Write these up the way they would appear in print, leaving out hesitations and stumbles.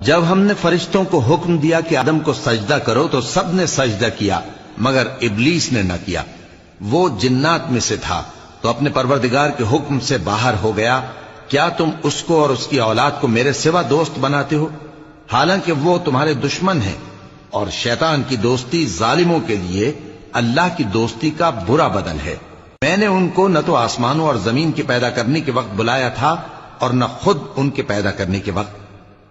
جب ہم نے فرشتوں کو حکم دیا کہ آدم کو سجدہ کرو تو سب نے سجدہ کیا مگر ابلیس نے نہ کیا، وہ جنات میں سے تھا تو اپنے پروردگار کے حکم سے باہر ہو گیا۔ کیا تم اس کو اور اس کی اولاد کو میرے سوا دوست بناتے ہو، حالانکہ وہ تمہارے دشمن ہیں، اور شیطان کی دوستی ظالموں کے لیے اللہ کی دوستی کا برا بدل ہے۔ میں نے ان کو نہ تو آسمانوں اور زمین کے پیدا کرنے کے وقت بلایا تھا اور نہ خود ان کے پیدا کرنے کے وقت،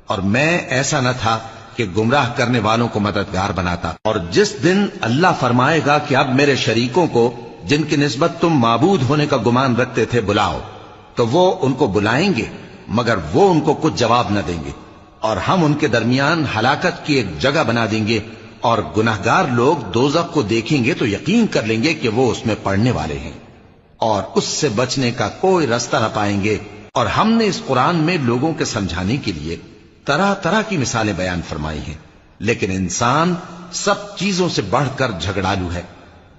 اور میں ایسا نہ تھا کہ گمراہ کرنے والوں کو مددگار بناتا۔ اور جس دن اللہ فرمائے گا کہ اب میرے شریکوں کو جن کی نسبت تم معبود ہونے کا گمان رکھتے تھے بلاؤ، تو وہ ان کو بلائیں گے مگر وہ ان کو کچھ جواب نہ دیں گے، اور ہم ان کے درمیان ہلاکت کی ایک جگہ بنا دیں گے، اور گناہگار لوگ دوزخ کو دیکھیں گے تو یقین کر لیں گے کہ وہ اس میں پڑنے والے ہیں، اور اس سے بچنے کا کوئی راستہ نہ پائیں گے۔ اور ہم نے اس قرآن میں لوگوں کے سمجھانے کے لیے طرح طرح کی مثالیں بیان فرمائی ہیں، لیکن انسان سب چیزوں سے بڑھ کر جھگڑالو ہے۔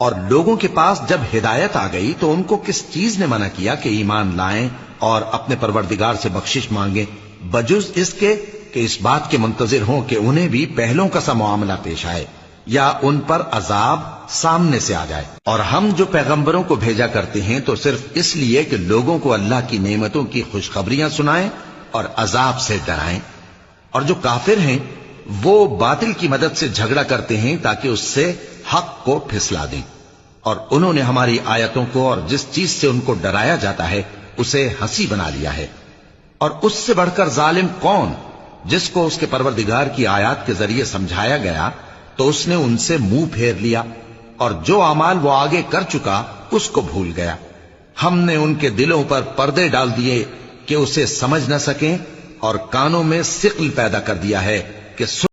اور لوگوں کے پاس جب ہدایت آ گئی تو ان کو کس چیز نے منع کیا کہ ایمان لائیں اور اپنے پروردگار سے بخشش مانگیں، بجز اس کے کہ اس بات کے منتظر ہوں کہ انہیں بھی پہلوں کا سا معاملہ پیش آئے یا ان پر عذاب سامنے سے آ جائے۔ اور ہم جو پیغمبروں کو بھیجا کرتے ہیں تو صرف اس لیے کہ لوگوں کو اللہ کی نعمتوں کی خوشخبریاں سنائیں اور عذاب سے ڈرائیں۔ اور جو کافر ہیں وہ باطل کی مدد سے جھگڑا کرتے ہیں تاکہ اس سے حق کو پھسلا دیں، اور انہوں نے ہماری آیتوں کو اور جس چیز سے ان کو ڈرایا جاتا ہے اسے ہنسی بنا لیا ہے۔ اور اس سے بڑھ کر ظالم کون، جس کو اس کے پروردگار کی آیات کے ذریعے سمجھایا گیا تو اس نے ان سے منہ پھیر لیا، اور جو اعمال وہ آگے کر چکا اس کو بھول گیا۔ ہم نے ان کے دلوں پر پردے ڈال دیے کہ اسے سمجھ نہ سکیں، اور کانوں میں ثقل پیدا کر دیا ہے کہ